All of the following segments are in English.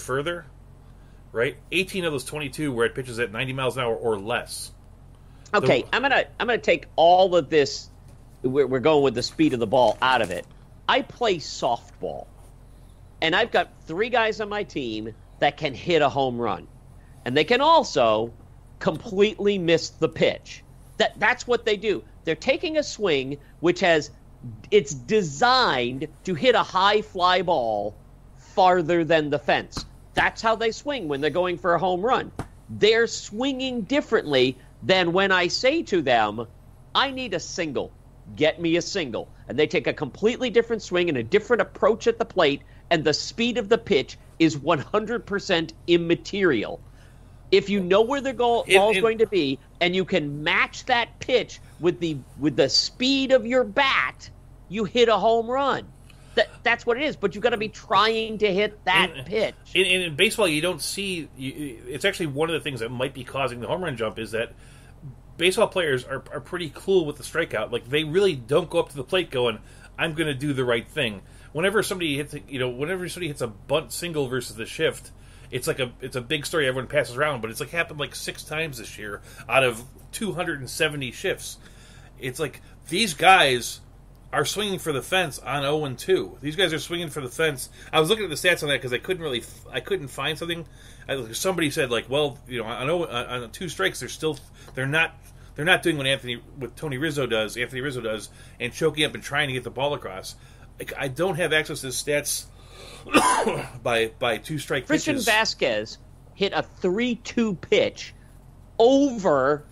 further, right? 18 of those 22 were at pitches at 90 miles an hour or less. Okay, I'm gonna take all of this. We're going with the speed of the ball out of it. I play softball, and I've got 3 guys on my team that can hit a home run, and they can also completely miss the pitch. That's what they do. They're taking a swing it's designed to hit a high fly ball farther than the fence. That's how they swing when they're going for a home run. They're swinging differently than when I say to them, I need a single. Get me a single. And they take a completely different swing and a different approach at the plate, and the speed of the pitch is 100% immaterial. If you know where the ball is going to be, and you can match that pitch with the speed of your bat, you hit a home run. That's what it is. But you've got to be trying to hit that pitch. In baseball, you don't see. It's actually one of the things that might be causing the home run jump is that baseball players are pretty cool with the strikeout. Like, they really don't go up to the plate going, "I'm going to do the right thing." Whenever somebody hits a bunt single versus the shift, it's a big story. Everyone passes around, but it's happened 6 times this year out of 270 shifts. It's like these guys are swinging for the fence on 0-2. These guys are swinging for the fence. I was looking at the stats on that because I couldn't find something. Somebody said on 2 strikes they're not doing what Tony Rizzo does, and choking up and trying to get the ball across. I don't have access to the stats by 2-strike pitches. Christian Vasquez hit a 3-2 pitch over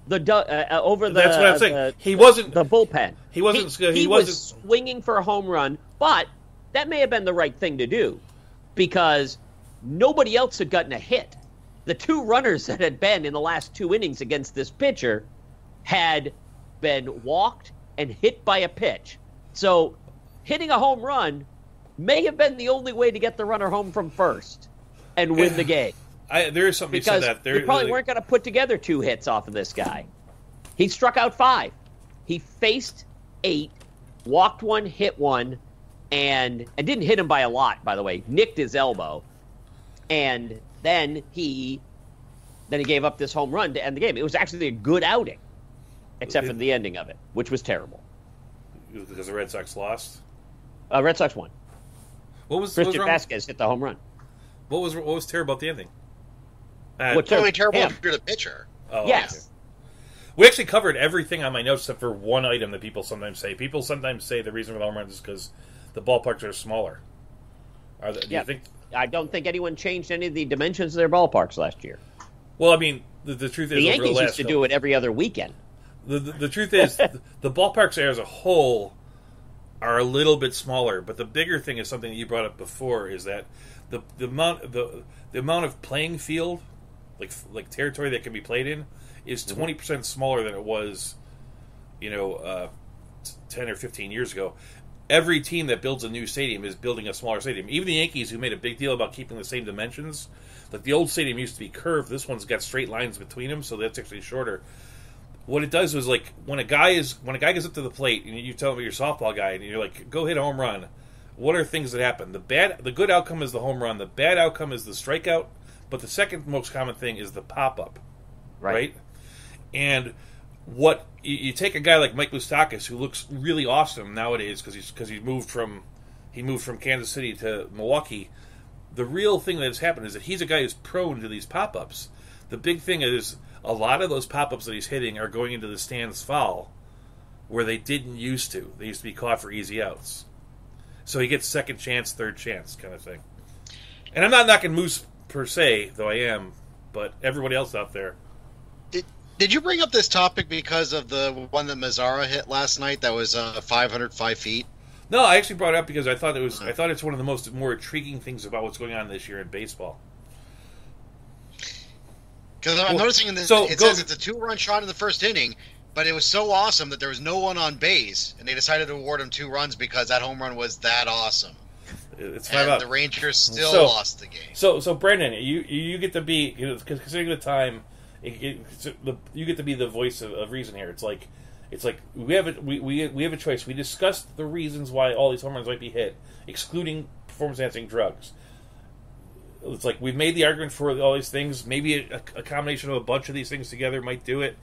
the That's what I'm saying. He wasn't the bullpen. He wasn't. He was swinging for a home run, but that may have been the right thing to do because nobody else had gotten a hit. The 2 runners that had been in the last 2 innings against this pitcher had been walked and hit by a pitch. So hitting a home run may have been the only way to get the runner home from first and win the game. There is something because to say that. They probably weren't going to put together 2 hits off of this guy. He struck out 5. He faced 8, walked 1, hit 1, and didn't hit him by a lot, by the way. Nicked his elbow. And then he gave up this home run to end the game. It was actually a good outing, except for the ending of it, which was terrible. Because the Red Sox lost? Red Sox won. Christian Vasquez hit the home run. What was terrible about the ending? What's really terrible if you're the pitcher? Oh, yes. Okay. We actually covered everything on my notes except for one item that people sometimes say. People sometimes say the reason for the home runs is because the ballparks are smaller. Do you think? I don't think anyone changed any of the dimensions of their ballparks last year. Well, I mean, the truth is, the Yankees used to do it every other weekend. The truth is, the ballparks as a whole are a little bit smaller. But the bigger thing is something that you brought up before is that the amount of playing field, like territory that can be played in, is 20% smaller than it was, 10 or 15 years ago. Every team that builds a new stadium is building a smaller stadium. Even the Yankees, who made a big deal about keeping the same dimensions, like the old stadium used to be curved. This one's got straight lines between them, so that's actually shorter. What it does is, when a guy gets up to the plate and you tell him you're a softball guy and you're like, go hit a home run, what are things that happen? The good outcome is the home run. The bad outcome is the strikeout. But the second most common thing is the pop up, right? And what you take a guy like Mike Moustakas, who looks really awesome nowadays because he moved from Kansas City to Milwaukee. The real thing that has happened is that he's a guy who's prone to these pop ups. The big thing is a lot of those pop ups that he's hitting are going into the stands foul, where they didn't used to. They used to be caught for easy outs. So he gets second chance, third chance kind of thing. And I'm not knocking Moose per se, though I am, but everybody else out there. Did you bring up this topic because of the one that Mazzara hit last night that was 505 feet? No, I actually brought it up because I thought it's one of the more intriguing things about what's going on this year in baseball. Because I'm noticing it says it's a 2-run shot in the first inning, but it was so awesome that there was no one on base, and they decided to award him 2 runs because that home run was that awesome. It's 5 out. The Rangers still lost the game. So Brendan, you get to be, considering the time, you get to be the voice of reason here. It's like we have a choice. We discussed the reasons why all these home runs might be hit, excluding performance-enhancing drugs. it's like we've made the argument for all these things. Maybe a combination of a bunch of these things together might do it.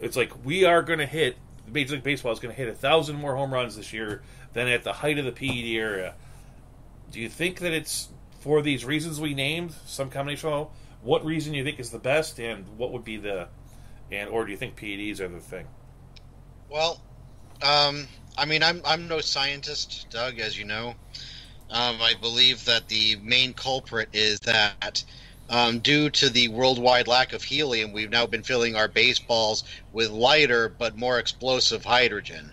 It's like we are going to hit, Major League Baseball is going to hit 1,000 more home runs this year than at the height of the PED era. Do you think that it's for these reasons we named, some combination of what reason you think is the best, and what would be or do you think PEDs are the thing? Well, I mean, I'm no scientist, Doug, as you know. I believe that the main culprit is that due to the worldwide lack of helium, we've now been filling our baseballs with lighter but more explosive hydrogen.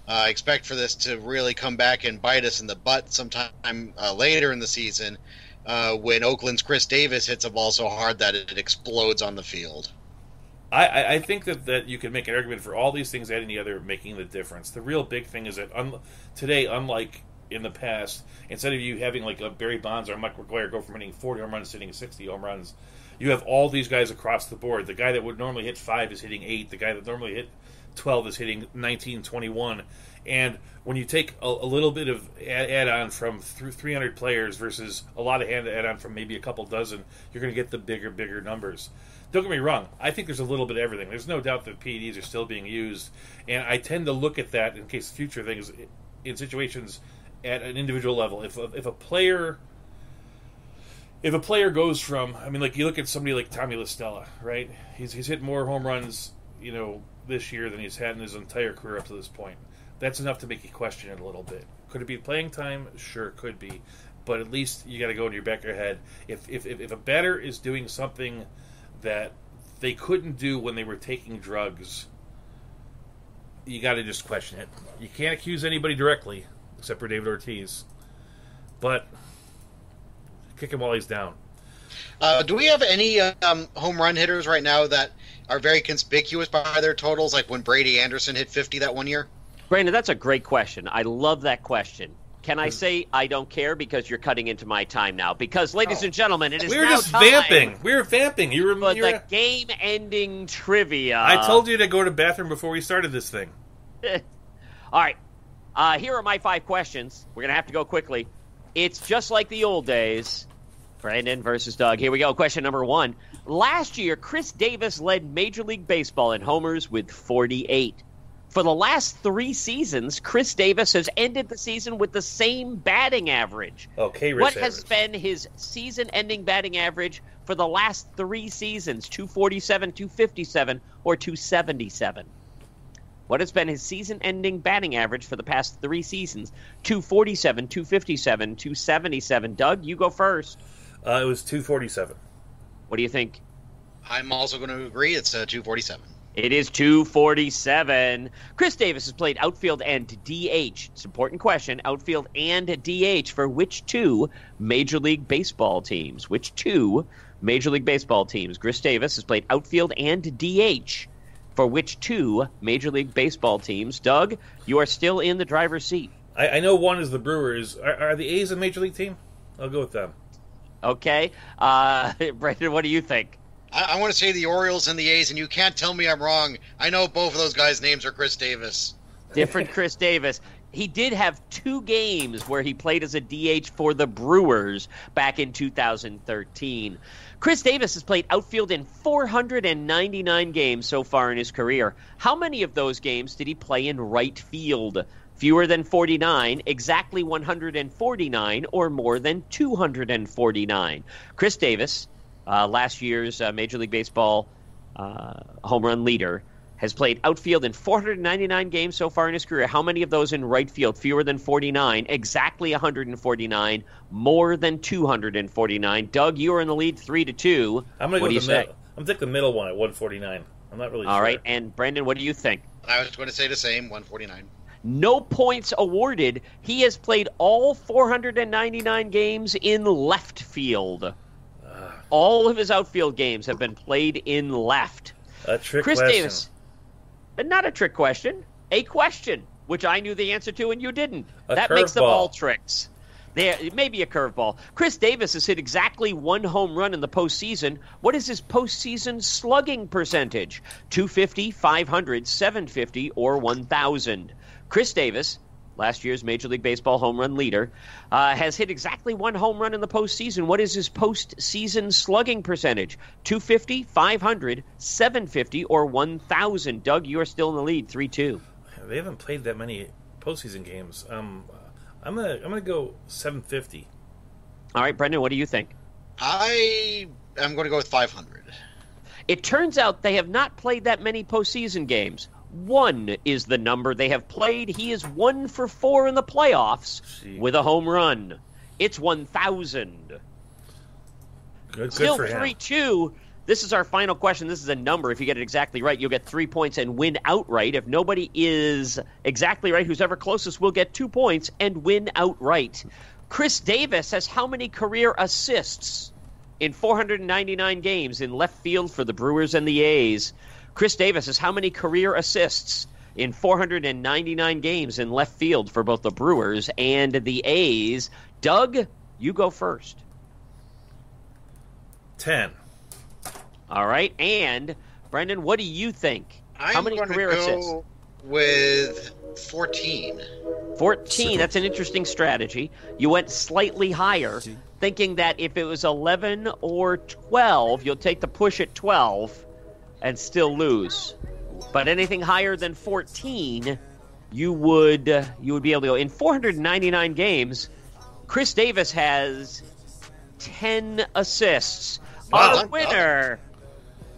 I expect for this to really come back and bite us in the butt sometime later in the season when Oakland's Chris Davis hits a ball so hard that it explodes on the field. I think that you can make an argument for all these things adding together making the difference. The real big thing is that today, unlike in the past, instead of you having like a Barry Bonds or a Mike McGuire go from hitting 40 home runs to hitting 60 home runs, you have all these guys across the board. The guy that would normally hit 5 is hitting 8. The guy that normally hit 12 is hitting 19, 21. And when you take a little bit of add-on from 300 players versus a lot of add-on from maybe a couple dozen, you're going to get the bigger numbers. Don't get me wrong. I think there's a little bit of everything. There's no doubt that PEDs are still being used. And I tend to look at that in case future things, in situations at an individual level. If a player goes from, I mean, like you look at somebody like Tommy LaStella, right? He's hit more home runs, this year than he's had in his entire career up to this point. That's enough to make you question it a little bit. Could it be playing time? Sure, it could be. But at least you got to go into your back of your head. If a batter is doing something that they couldn't do when they were taking drugs, you got to just question it. You can't accuse anybody directly, except for David Ortiz. But kick him while he's down. Do we have any home run hitters right now that are very conspicuous by their totals, like when Brady Anderson hit 50 that one year? Brandon, that's a great question. I love that question. Can I say I don't care because you're cutting into my time now? Because, ladies and gentlemen, it is now just time. Vamping. We were vamping. You were the game-ending trivia. I told you to go to the bathroom before we started this thing. All right. Here are my 5 questions. We're going to have to go quickly. It's just like the old days. Brandon versus Doug. Here we go. Question number 1. Last year, Chris Davis led Major League Baseball in homers with 48. For the last 3 seasons, Chris Davis has ended the season with the same batting average. Okay, what has been his season-ending batting average for the last 3 seasons? 247, 257, or 277? What has been his season-ending batting average for the past 3 seasons? 247, 257, 277. Doug, you go first. It was 247. What do you think? I'm also going to agree. It's 247. It is 247. Chris Davis has played outfield and DH. It's an important question. Outfield and DH for which 2 Major League Baseball teams? Which 2 Major League Baseball teams? Chris Davis has played outfield and DH for which 2 Major League Baseball teams? Doug, you are still in the driver's seat. I know one is the Brewers. Are the A's a Major League team? I'll go with them. Okay. Brendan, what do you think? I want to say the Orioles and the A's, and you can't tell me I'm wrong. I know both of those guys' names are Chris Davis. Different Chris Davis. He did have 2 games where he played as a DH for the Brewers back in 2013. Chris Davis has played outfield in 499 games so far in his career. How many of those games did he play in right field? Fewer than 49, exactly 149, or more than 249. Chris Davis, last year's Major League Baseball home run leader, has played outfield in 499 games so far in his career. How many of those in right field? Fewer than 49, exactly 149, more than 249. Doug, you are in the lead 3-2. I'm going to go with the middle. I'm going to take the middle one at 149. I'm not really sure. All right, and Brendan, what do you think? I was going to say the same, 149. No points awarded. He has played all 499 games in left field. All of his outfield games have been played in left. A trick Chris question. Davis. Not a trick question. A question, which I knew the answer to and you didn't. That makes them all tricks. It may be a curveball. Chris Davis has hit exactly 1 home run in the postseason. What is his postseason slugging percentage? 250, 500, 750, or 1,000? Chris Davis last year's Major League Baseball home run leader, has hit exactly one home run in the postseason. What is his postseason slugging percentage? 250, 500, 750, or 1,000? Doug, you are still in the lead, 3-2. They haven't played that many postseason games. I'm gonna go 750. All right, Brendan, what do you think? I am going to go with 500. It turns out they have not played that many postseason games. 1 is the number they have played. He is 1 for 4 in the playoffs with a home run. It's 1,000. Good Still for him. 3-2. This is our final question. This is a number. If you get it exactly right, you'll get 3 points and win outright. If nobody is exactly right, who's ever closest will get 2 points and win outright. Chris Davis has how many career assists in 499 games in left field for the Brewers and the A's? Chris Davis has how many career assists in 499 games in left field for both the Brewers and the A's? Doug, you go first. 10. All right. And, Brendan, what do you think? How many career assists? With 14. 14. That's an interesting strategy. You went slightly higher, thinking that if it was 11 or 12, you'll take the push at 12 and still lose. But anything higher than 14, you would be able to go. In 499 games, Chris Davis has 10 assists. Wow. Our winner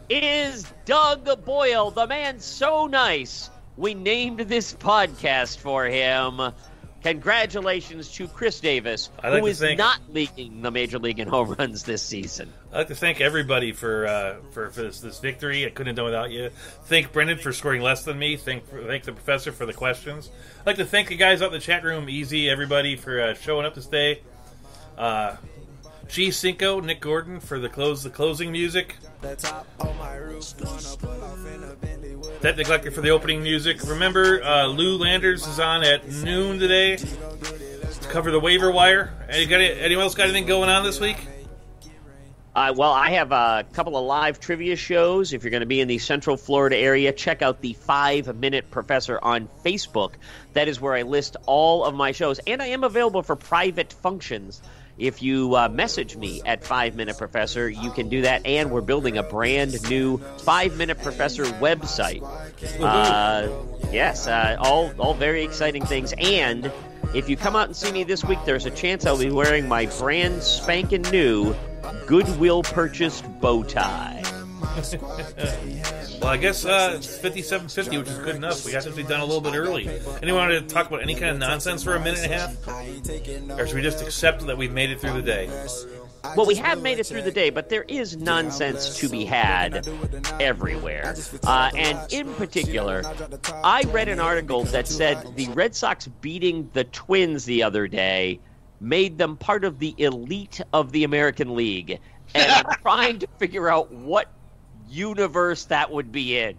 is Doug Boyle, the man so nice. We named this podcast for him. Congratulations to Chris Davis, who is not leading the Major League in home runs this season. I'd like to thank everybody for this victory. I couldn't have done without you. Thank Brendan for scoring less than me. Thank the professor for the questions. I'd like to thank the guys out in the chat room, Easy, everybody for showing up this day. G Cinco, Nick Gordon for the closing music. Ted Neglector for the opening music. Remember, Lou Landers is on at noon today to cover the waiver wire. Anyone else got anything going on this week? Well, I have a couple of live trivia shows. If you're going to be in the Central Florida area, check out the 5 Minute Professor on Facebook. That is where I list all of my shows. And I am available for private functions. If you message me at 5 Minute Professor, you can do that. And we're building a brand new 5 Minute Professor website. Yes, all very exciting things. And if you come out and see me this week, there's a chance I'll be wearing my brand spanking new Goodwill purchased bow tie. Well, I guess it's 57:50, which is good enough. We got to be done a little bit early. Anyone want to talk about any kind of nonsense for a minute and a half? Or should we just accept that we've made it through the day? Well, we have made it through the day, but there is nonsense to be had everywhere. And in particular, I read an article that said the Red Sox beating the Twins the other day made them part of the elite of the American League. And I'm trying to figure out what universe that would be in.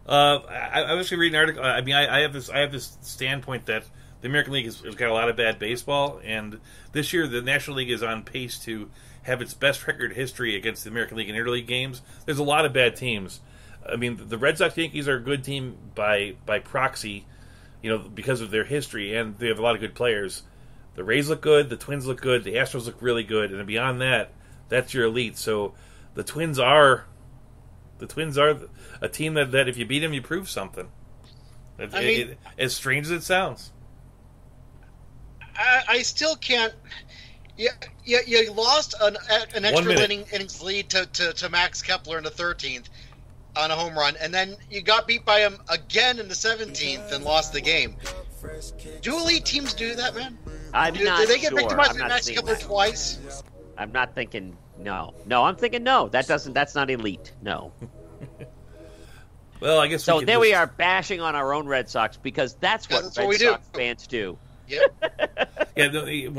I was actually reading an article. I mean, I have this standpoint that the American League has got a lot of bad baseball, and this year the National League is on pace to have its best record history against the American League in interleague games. There's a lot of bad teams. I mean, the Red Sox Yankees are a good team by proxy, because of their history, and they have a lot of good players. The Rays look good, the Twins look good, the Astros look really good, and beyond that, that's your elite. So the Twins are a team that if you beat them, you prove something. As strange as it sounds. I still can't. You lost an extra innings lead to Max Kepler in the 13th on a home run, and then you got beat by him again in the 17th and lost the game. Do elite teams do that, man? Do they get victimized by Max Kepler twice? I'm not thinking no. I'm thinking no. That's not elite. No. Well, I guess so. There we are bashing on our own Red Sox because that's what Red Sox fans do. Yep.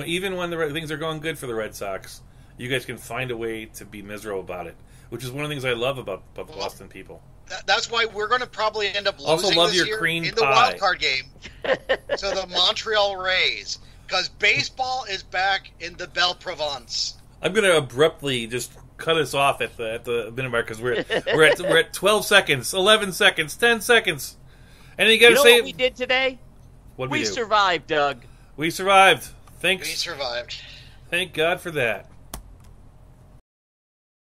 Even when things are going good for the Red Sox, you guys can find a way to be miserable about it, which is one of the things I love about the Boston people. That's why we're going to probably end up losing also love this your year cream in the pie. wild card game to the Montreal Rays because baseball is back in the Belle Provence. I'm going to abruptly just cut us off at the minute mark because we're at 12 seconds, 11 seconds, 10 seconds, and you got to say what we did today. What we do? survived, Doug. We survived. We survived. Thank God for that.